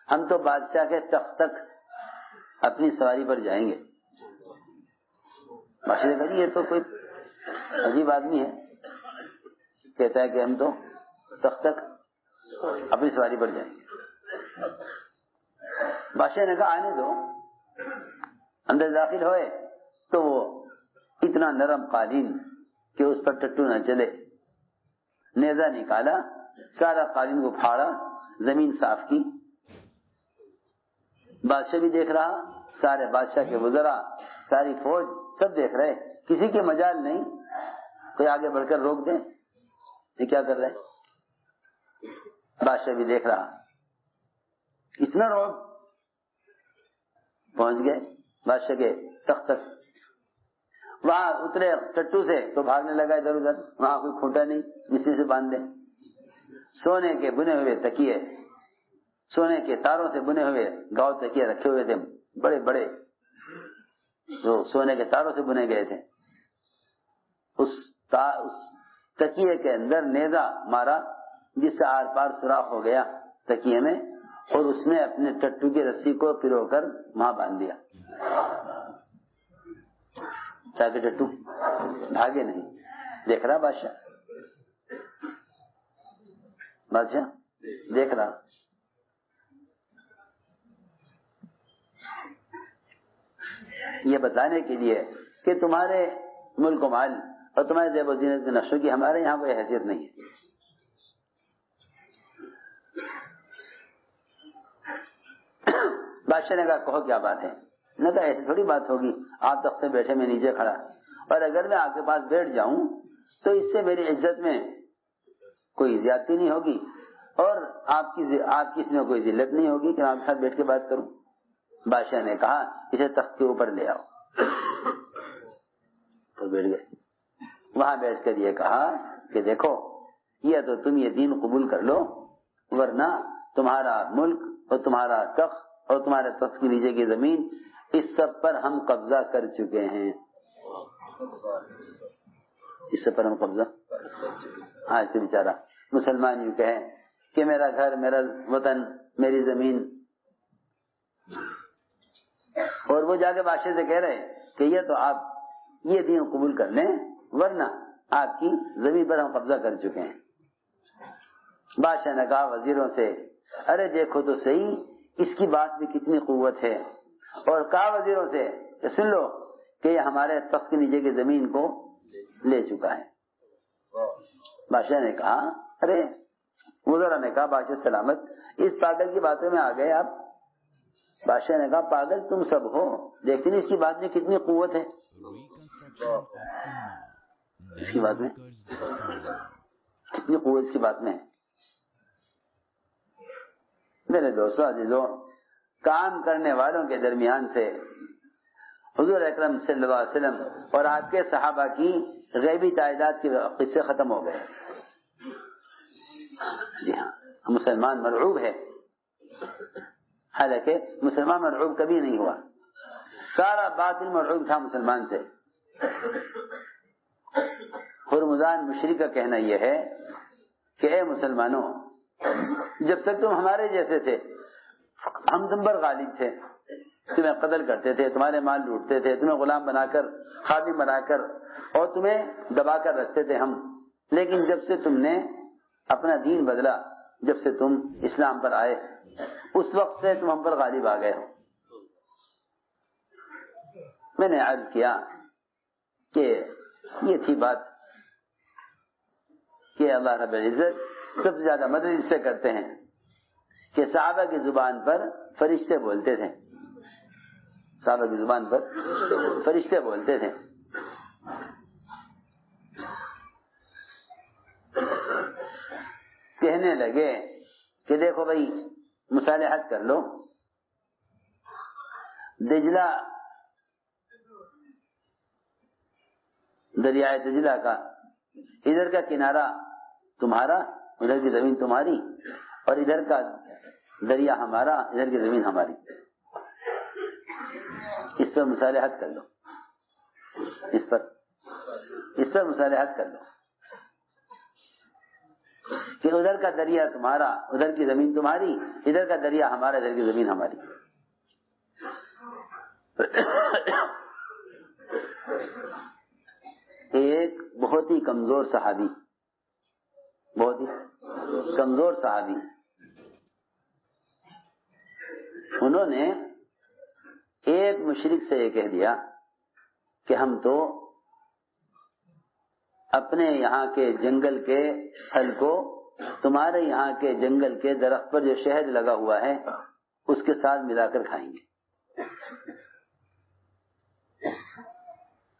ہم تو بادشاہ کے تخت تک اپنی سواری پر جائیں گے. بادشاہ نے کہا یہ تو کوئی عجیب آدمی ہے, کہتا ہے کہ ہم تو تخت تک اپنی سواری پر جائیں گے. بادشاہ نے کہا آنے دو. اندر داخل ہوئے تو وہ اتنا نرم قالین کہ اس پر ٹٹو نہ چلے. نیزہ نکالا, سارا قالین کو پھاڑا, زمین صاف کی. بادشاہ بھی دیکھ رہا, سارے بادشاہ کے وزراء, ساری فوج سب دیکھ رہے, کسی کے مجال نہیں کوئی آگے بڑھ کر روک دے یہ کیا کر رہے. بادشاہ بھی دیکھ رہا. اتنا روب پہنچ گئے بادشاہ کے تخت تک. وہاں اترے ٹٹو سے تو بھاگنے لگا ادھر ادھر, وہاں کوئی کھوٹا نہیں جسی سے باندھ دے. سونے کے بنے ہوئے تکیے, سونے کے تاروں سے بنے ہوئے گاؤں تکیے رکھے ہوئے تھے, بڑے بڑے جو سونے کے تاروں سے بنے گئے تھے. اس تکیے کے اندر نیزہ مارا جس سے آر پار سوراخ ہو گیا تکیے میں, اور اس میں اپنے ٹٹو کی رسی کو پرو کر وہاں باندھ دیا تاکہ ٹٹو بھاگے نہیں. دیکھ رہا بادشاہ دیکھ رہا. یہ بتانے کے لیے کہ تمہارے ملک و مال اور تمہارے زیب و زینت کے نقشوں کی ہمارے یہاں کوئی حیثیت نہیں ہے. بادشاہ نے کہا کہو کیا بات ہے. نے کہا ایسی تھوڑی بات ہوگی, آپ تخت سے بیٹھے میں نیچے کھڑا, اور اگر میں آپ کے پاس بیٹھ جاؤں تو اس سے میری عزت میں کوئی زیادتی نہیں ہوگی, اور آپ کی اس میں کوئی ذلت نہیں ہوگی کہ میں آپ کے ساتھ بیٹھ کے بات کروں. بادشاہ نے کہا اسے تخت کے اوپر لے آؤ. تو بیٹھ گئے. وہاں بیٹھ کر یہ کہا کہ دیکھو یہ تو تم یہ دین قبول کر لو, ورنہ تمہارا ملک اور تمہارا تخت اور تمہارے تخت کے نیچے کی زمین اس سب پر ہم قبضہ کر چکے ہیں. اس سب پر ہم قبضہ. ہاں اسے بیچارہ مسلمان یوں کہے کہ میرا گھر, میرا وطن, میری زمین, اور وہ جا کے بادشاہ سے کہہ رہے کہ یہ تو آپ یہ دین قبول کر لیں ورنہ آپ کی زمین پر ہم قبضہ کر چکے ہیں. بادشاہ نے کہا وزیروں سے ارے دیکھو تو صحیح اس کی بات میں کتنی قوت ہے, اور کہا وزیروں سے کہ سن لو کہ یہ ہمارے تخت کے نیچے کی زمین کو لے چکا ہے. بادشاہ نے کہا ارے وزراء نے کہا بادشاہ سلامت اس پاگل کی باتوں میں آ گئے آپ. بادشاہ نے کہا پاگل تم سب ہو, دیکھتے نہیں اس کی بات میں کتنی قوت ہے, اس کی بات میں کتنی قوت اس کی بات میں ہے. میرے دوستوں عزیزوں, کام کرنے والوں کے درمیان سے حضور اکرم صلی اللہ علیہ وسلم اور آپ کے صحابہ کی غیبی تعداد کے قصے ختم ہو گئے. جی ہاں, مسلمان مرعوب ہے, حالانکہ مسلمان مرعوب کبھی نہیں ہوا, سارا باطل مرعوب تھا مسلمان سے. ہرمزان مشری کا کہنا یہ ہے کہ اے مسلمانوں, جب تک تم ہمارے جیسے تھے ہم تم پر غالب تھے, تمہیں قتل کرتے تھے, تمہارے مال لوٹتے تھے, تمہیں غلام بنا کر خادم بنا کر اور تمہیں دبا کر رکھتے تھے ہم. لیکن جب سے تم نے اپنا دین بدلا, جب سے تم اسلام پر آئے, اس وقت سے تم ہم پر غالب آ گئے ہو. میں نے عرض کیا کہ یہ تھی بات کہ اللہ رب العزت سب سے زیادہ مدد اس سے کرتے ہیں کہ صحابہ کی زبان پر فرشتے بولتے تھے, صحابہ کی زبان پر فرشتے بولتے تھے. کہنے لگے کہ دیکھو بھائی مصالحت کر لو, دجلہ دریائے دجلہ کا ادھر کا کنارہ تمہارا, ادھر کی زمین تمہاری, اور ادھر کا دریا ہمارا, ادھر کی زمین ہماری. اس پر مصالحت کر لو, اس پر مصالحت کر لو. کہ ادھر کا دریا تمہارا، ادھر کی زمین تمہاری، ادھر کا دریا ہمارا، ادھر کی زمین ہماری. ایک بہت ہی کمزور صحابی، بہت ہی کمزور صحابی، انہوں نے ایک مشرک سے یہ کہہ دیا کہ ہم تو اپنے یہاں کے جنگل کے پھل کو تمہارے یہاں کے جنگل کے درخت پر جو شہد لگا ہوا ہے اس کے ساتھ ملا کر کھائیں گے.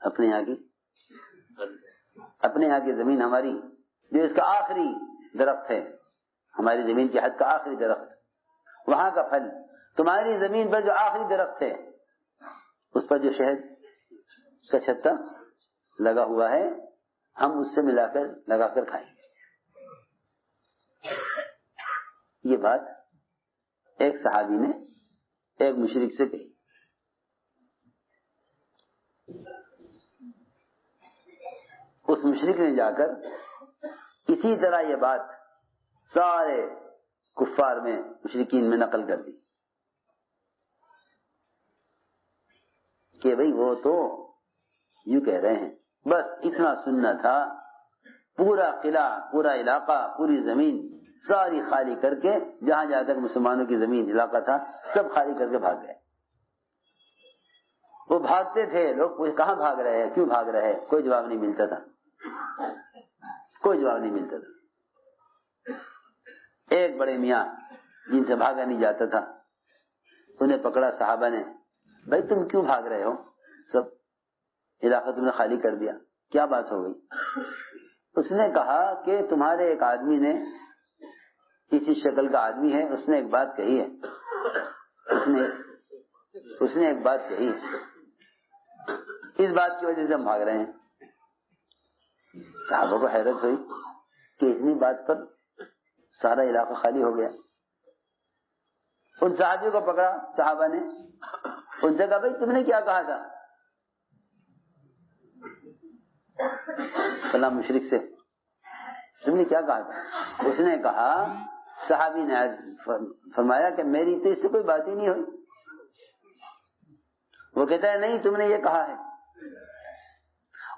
اپنے یہاں کی زمین ہماری، جو اس کا آخری درخت ہے، ہماری زمین کی حد کا آخری درخت، وہاں کا پھل تمہاری زمین پر جو آخری درخت ہے اس پر جو شہد کا چھتا لگا ہوا ہے ہم اس سے لگا کر کھائیں گے. یہ بات ایک صحابی نے ایک مشرک سے کہی. اس مشرک نے جا کر اسی طرح یہ بات سارے کفار میں، مشرکین میں نقل کر دی کہ بھئی وہ تو یوں کہہ رہے ہیں. بس اتنا سننا تھا، پورا قلعہ، پورا علاقہ، پوری زمین ساری خالی کر کے، جہاں جہاں تک مسلمانوں کی زمین علاقہ تھا سب خالی کر کے بھاگ گئے. وہ بھاگتے تھے، لوگ کہاں بھاگ رہے ہیں، کیوں بھاگ رہے ہیں، کوئی جواب نہیں ملتا تھا، کوئی جواب نہیں ملتا تھا. ایک بڑے میاں جن سے بھاگا نہیں جاتا تھا، انہیں پکڑا صحابہ نے، بھائی تم کیوں بھاگ رہے ہو، سب علاقہ تم نے خالی کر دیا، کیا بات ہو گئی؟ اس نے کہا کہ تمہارے ایک آدمی نے، کسی شکل کا آدمی ہے، اس نے ایک بات کہی ہے، اس نے ایک بات کہی ہے، اس بات کی وجہ سے ہم بھاگ رہے ہیں. صحابہ کو حیرت ہوئی کہ اتنی بات پر سارا علاقہ خالی ہو گیا. ان صحابیوں کو پکڑا صحابہ نے، ان سے کہا بھائی تم نے کیا کہا تھا؟ فلاں مشرک سے تم نے کیا کہا تھا؟ اس نے کہا، صحابی نے فرمایا کہ میری تو اس سے کوئی بات ہی نہیں ہوئی. وہ کہتا ہے نہیں تم نے یہ کہا ہے.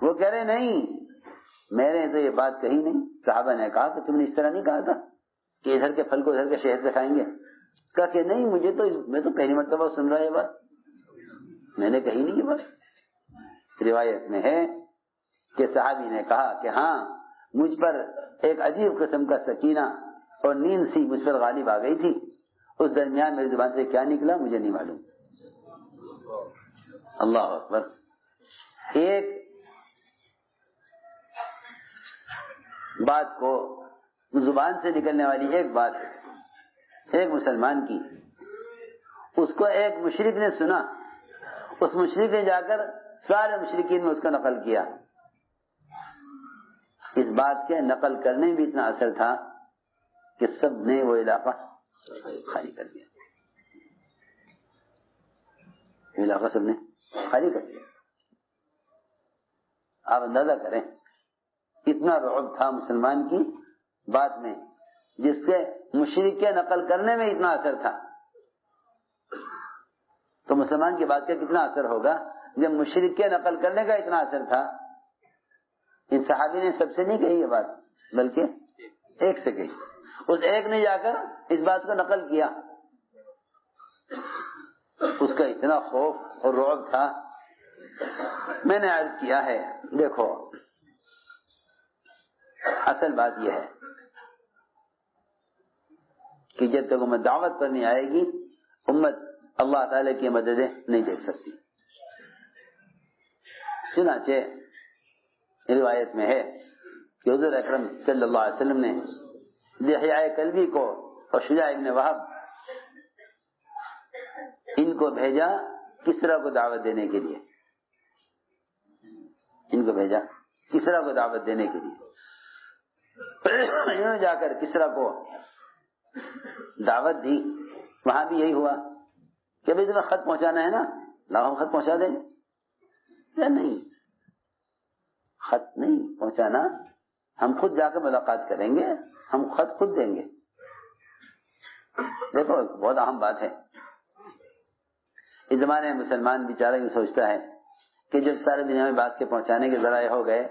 وہ کہہ رہے نہیں میں نے تو یہ بات کہی نہیں. صحابہ نے کہا کہ تم نے اس طرح نہیں کہا تھا کہ ادھر کے پھل کو ادھر کے شہد سے کھائیں گے. کہا کہ نہیں میں تو پہلی مرتبہ سن رہا یہ بات، میں نے کہی نہیں یہ بات. روایت میں ہے کہ صحابی نے کہا کہ ہاں مجھ پر ایک عجیب قسم کا سکینہ اور نیند سی مجھ پر غالب آ گئی تھی، اس درمیان میری زبان سے کیا نکلا مجھے نہیں معلوم. اللہ اکبر. ایک بات کو، زبان سے نکلنے والی ایک بات ایک مسلمان کی، اس کو ایک مشرک نے سنا، اس مشرک نے جا کر سارے مشرکین میں اس کا نقل کیا. اس بات کے نقل کرنے میں بھی اتنا اثر تھا کہ سب نے وہ علاقہ خالی کر دیا. علاقہ سب نے خالی کر دیا. آپ اندازہ کریں اتنا رعب تھا مسلمان کی بات میں، جس کے مشرک کے نقل کرنے میں اتنا اثر تھا، تو مسلمان کی بات کا کتنا اثر ہوگا جب مشرک کے نقل کرنے کا اتنا اثر تھا. ان صحابی نے سب سے نہیں کہی یہ بات، بلکہ ایک سے کہی. اس ایک نے جا کر اس بات کو نقل کیا. اس کا اتنا خوف اور رعب تھا. میں نے عرض کیا ہے، دیکھو اصل بات یہ ہے کہ جب تک امت دعوت پر نہیں آئے گی، امت اللہ تعالی کی مددیں نہیں دیکھ سکتی. چنانچہ روایت میں ہے کہ حضور اکرم صلی اللہ علیہ وسلم نے دحیہ کلبی کو اور شجاع ابن وہب ان کو بھیجا کسرا کو دعوت دینے کے لیے. ان کو بھیجا کسرا کو دعوت دینے کے لیے. انہوں نے جا کر کسرا کو دعوت دی. وہاں بھی یہی ہوا کہ بھائی تمہیں خط پہنچانا ہے نا، لاؤ ہم خط پہنچا دیں. یا نہیں، خط نہیں پہنچانا ہم خود جا کے ملاقات کریں گے, ہم خط خود دیں گے. دیکھو بہت اہم بات ہے. اس زمانے میں مسلمان بیچارہ یہ سوچتا ہے کہ جب سارے دنیا میں بات کے پہنچانے کے ذرائع ہو گئے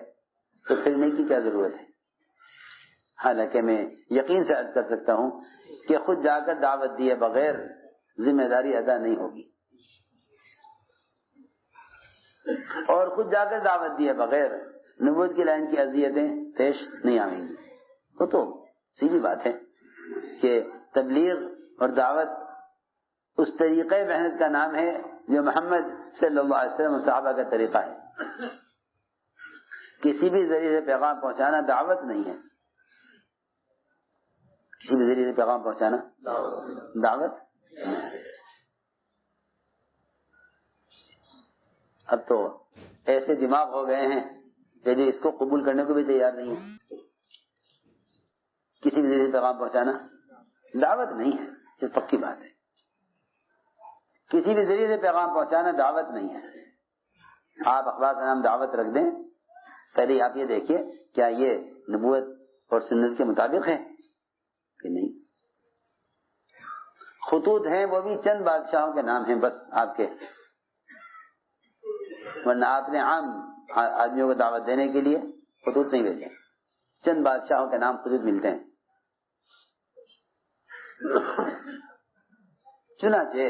تو پھرنے کی کیا ضرورت ہے. حالانکہ میں یقین سے عرض کر سکتا ہوں کہ خود جا کر دعوت دیے بغیر ذمہ داری ادا نہیں ہوگی, اور خود جا کر دعوت دیے بغیر نبوت کی لائن کی اذیتیں پیش نہیں آئیں گی. وہ تو سیدھی بات ہے کہ تبلیغ اور دعوت اس طریقے محنت کا نام ہے جو محمد صلی اللہ علیہ وسلم و صحابہ کا طریقہ ہے. کسی بھی ذریعے سے پیغام پہنچانا دعوت نہیں ہے. کسی بھی ذریعے سے پیغام پہنچانا دعوت. اب تو ایسے دماغ ہو گئے ہیں کہ جو اس کو قبول کرنے کو بھی تیار نہیں ہے. کسی بھی ذریعے سے پیغام پہنچانا دعوت نہیں ہے, یہ پکی بات ہے. کسی بھی ذریعے سے پیغام پہنچانا دعوت نہیں ہے. آپ اخبار کا نام دعوت رکھ دیں, پہلے آپ یہ دیکھیے کیا یہ نبوت اور سنت کے مطابق ہے کہ نہیں. خطوط ہیں وہ بھی چند بادشاہوں کے نام ہیں بس آپ کے, ورنہ آپ نے عام آدمیوں کو دعوت دینے کے لیے خطوط نہیں بھیجے. چند بادشاہوں کے نام خطوط ملتے ہیں. چنانچہ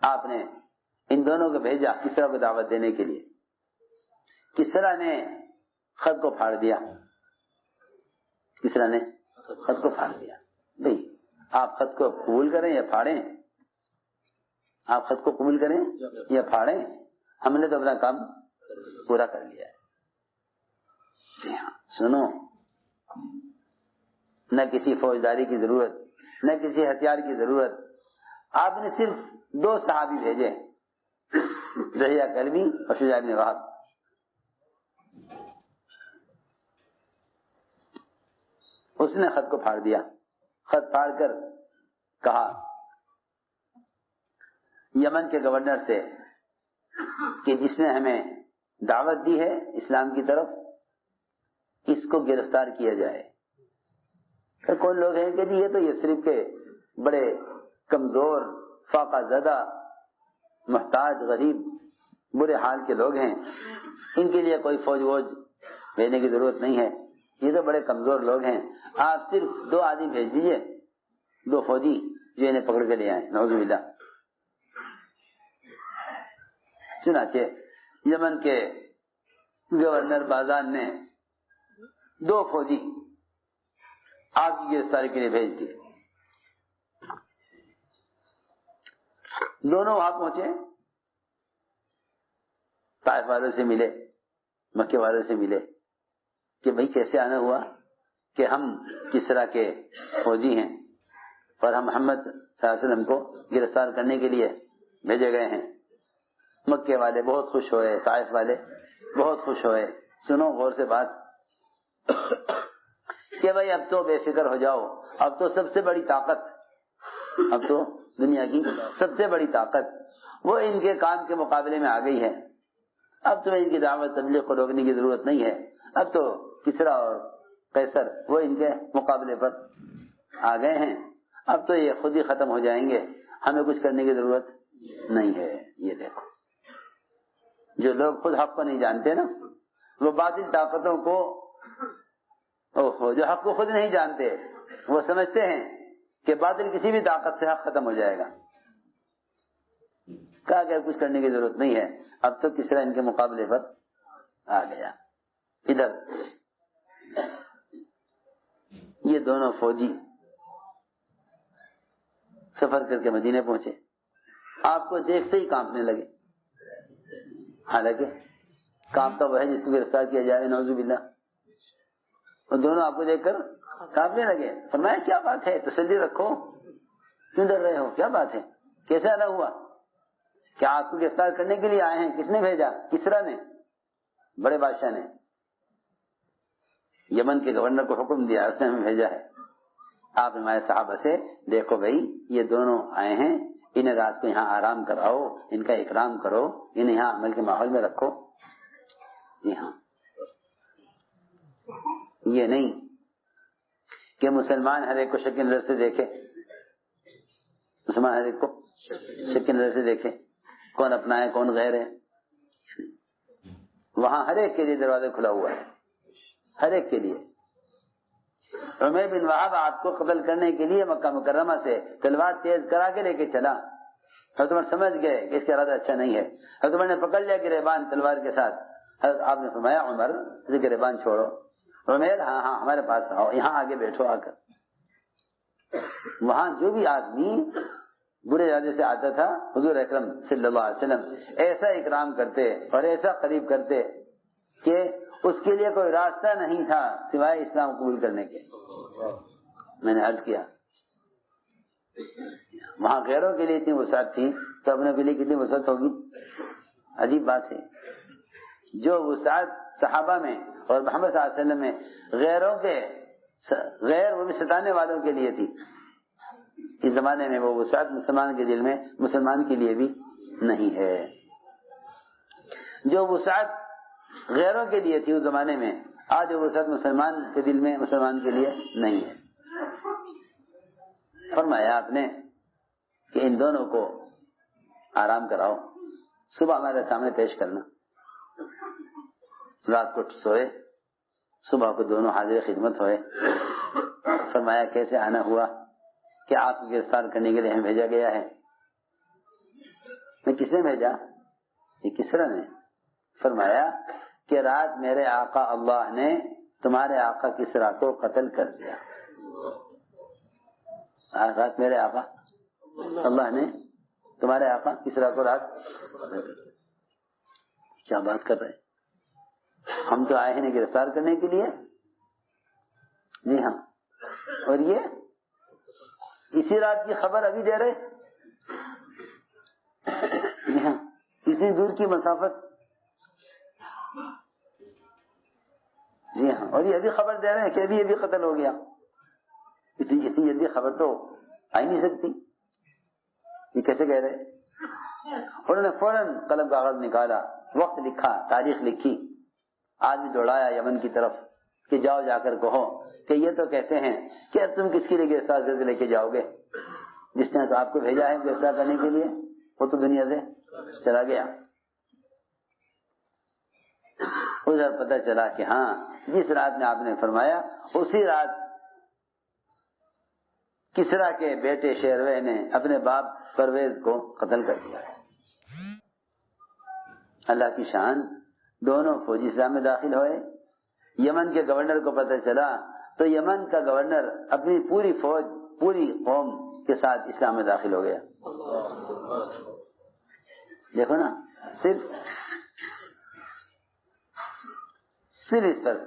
آپ نے ان دونوں کو بھیجا کسرا کو دعوت دینے کے لیے. کسرا نے خط کو پھاڑ دیا. کسرا نے خط کو پھاڑ دیا. بھئی آپ خط کو قبول کریں یا پھاڑیں, آپ خط کو قبول کریں یا پھاڑیں, ہم نے تو اپنا کام پورا کر لیا ہے. سنو, نہ کسی فوجداری کی ضرورت, نہ کسی ہتھیار کی ضرورت. آپ نے صرف 2 صحابی بھیجے, دحیہ کلبی اور شجاع بن وہب. اس نے خط کو پھاڑ دیا. خط پھاڑ کر کہا یمن کے گورنر سے کہ جس نے ہمیں دعوت دی ہے اسلام کی طرف, اس کو گرفتار کیا جائے. کہ کون لوگ ہیں کہ جی یہ تو یثرب کے بڑے کمزور, فاقہ زدہ, محتاج, غریب, برے حال کے لوگ ہیں, ان کے لیے کوئی فوج ووج بھیجنے کی ضرورت نہیں ہے, یہ تو بڑے کمزور لوگ ہیں. آپ صرف 2 آدمی بھیج دیجئے, 2 فوجی جو انہیں پکڑ کے لے آئیں. نعوذ باللہ. چنانچہ یمن کے گورنر بازان نے 2 فوجی آپ کی گرفتاری کے لیے بھیج دیے. دونوں وہاں پہنچے, طائف والوں سے ملے, مکے والوں سے ملے کہ بھئی کیسے آنا ہوا کہ ہم کسرا کے فوجی ہیں اور ہم محمد صلی اللہ علیہ وسلم کو گرفتار کرنے کے لیے بھیجے گئے ہیں. مکے والے بہت خوش ہوئے, طائف والے بہت خوش ہوئے. سنو غور سے بات کہ بھئی اب تو بے فکر ہو جاؤ, اب تو سب سے بڑی طاقت, اب تو دنیا کی سب سے بڑی طاقت وہ ان کے کام کے مقابلے میں آ گئی ہے. اب تو ان کی دعوت تبلیغ کو روکنے کی ضرورت نہیں ہے. اب تو کسرا اور قیصر وہ ان کے مقابلے پر آ گئے ہیں. اب تو یہ خود ہی ختم ہو جائیں گے, ہمیں کچھ کرنے کی ضرورت نہیں ہے. یہ دیکھو, جو لوگ خود حق کو نہیں جانتے نا, وہ باطل طاقتوں کو, جو حق کو خود نہیں جانتے وہ سمجھتے ہیں کہ باطل کسی بھی طاقت سے حق ختم ہو جائے گا. کہا کہ کچھ کرنے کی ضرورت نہیں ہے, اب تو کسرا ان کے مقابلے پر آ گیا. ادھر یہ دونوں فوجی سفر کر کے مدینے پہنچے. آپ کو دیکھتے ہی کانپنے لگے. حالانکہ کانپتا وہ ہے جس کو گرفتار کیا جائے, نعوذ باللہ. اور دونوں آپ کو دیکھ کر کانپنے لگے. فرمایا کیا بات ہے, تسلی رکھو, کیوں ڈر رہے ہو, کیا بات ہے, کیسے ایسا ہوا, کیا آپ کو گرفتار کرنے کے لیے آئے ہیں؟ کس نے بھیجا؟ کسرا نے, بڑے بادشاہ نے, یمن کے گورنر کو حکم دیا, اس نے ہمیں بھیجا ہے. آپ ہمارے صحابہ سے دیکھو بھائی یہ دونوں آئے ہیں, انہیں رات کو یہاں آرام کراؤ, ان کا اکرام کرو, انہیں یہاں عمل کے ماحول میں رکھو. جی ہاں, یہ نہیں کہ مسلمان ہر ایک کو شک کی نظر سے دیکھے، مسلمان ہر ایک کو شک کی نظر سے دیکھے، کون اپنا ہے کون غیر ہے. وہاں ہر ایک کے لیے دروازہ کھلا ہوا ہے، ہر ایک کے لیے. عمیر بن وہب آپ کو قتل کرنے کے لیے مکہ مکرمہ سے تلوار تیز کرا کے لے کے چلا. حضرت عمر سمجھ گئے کہ اس کا ارادہ اچھا نہیں ہے. حضرت عمر نے پکڑ لیا گریبان تلوار کے ساتھ. حضرت آپ نے فرمایا عمر اسے گریبان چھوڑو. عمیر ہاں ہاں ہمارے پاس آؤ، یہاں آگے بیٹھو آ کر. وہاں جو بھی آدمی برے ارادے سے آتا تھا حضور اکرم صلی اللہ علیہ وسلم ایسا اکرام کرتے اور ایسا قریب کرتے کہ اس کے لیے کوئی راستہ نہیں تھا سوائے اسلام قبول کرنے کے. میں نے عرض کیا وہاں غیروں کے لیے اتنی وسعت تھی تو اپنے کے لیے کتنی وسعت ہوگی. عجیب بات ہے. جو وسعت صحابہ میں اور محمد صلی اللہ علیہ وسلم میں غیروں کے غیر وہ بھی ستانے والوں کے لیے تھی، اس زمانے میں وہ وسعت مسلمان کے دل میں مسلمان کے لیے بھی نہیں ہے. جو وسعت غیروں کے لیے تھی اس زمانے میں آج وہ وسعت مسلمان کے دل میں مسلمان کے لیے نہیں ہے. فرمایا آپ نے کہ ان دونوں کو آرام کراؤ، صبح ہمارے سامنے پیش کرنا. رات کو سوئے، صبح کو دونوں حاضر خدمت ہوئے. فرمایا کیسے آنا ہوا کہ آپ کو گرفتار کرنے کے لیے ہمیں بھیجا گیا ہے. میں کس نے بھیجا؟ یہ کسرا نے. فرمایا کہ رات میرے آقا اللہ نے تمہارے آقا کسرا کو قتل کر دیا. رات میرے آقا اللہ نے تمہارے آقا کسرا کو رات. کیا بات کر رہے؟ ہم تو آئے ہیں گرفتار کرنے کے لیے. جی ہاں، اور یہ اسی رات کی خبر ابھی دے رہے. جی ہاں، اتنی دور کی مسافت. جی ہاں، اور یہ ابھی خبر دے رہے ہیں کہ ابھی ابھی قتل ہو گیا. اتنی جلدی خبر تو آ ہی نہیں سکتی. یہ کیسے کہہ رہے؟ انہوں نے فوراً قلم کاغذ نکالا، وقت لکھا، تاریخ لکھی، آدمی دوڑایا یمن کی طرف کہ جاؤ جا کر کہو کہ یہ تو کہتے ہیں کہ تم کس کے لیے گرفتار کر کے لے کے جاؤ گے؟ جس نے تو آپ کو بھیجا ہے گرفتار کرنے کے لیے وہ تو دنیا سے چلا گیا. ادھر پتہ چلا کہ ہاں جس رات میں آپ نے فرمایا اسی رات کسرا کے بیٹے شیروے نے اپنے باپ پرویز کو قتل کر دیا. اللہ کی شان. دونوں فوجی اسلام میں داخل ہوئے. یمن کے گورنر کو پتہ چلا تو یمن کا گورنر اپنی پوری فوج پوری قوم کے ساتھ اسلام میں داخل ہو گیا. دیکھو نا، صرف اس پر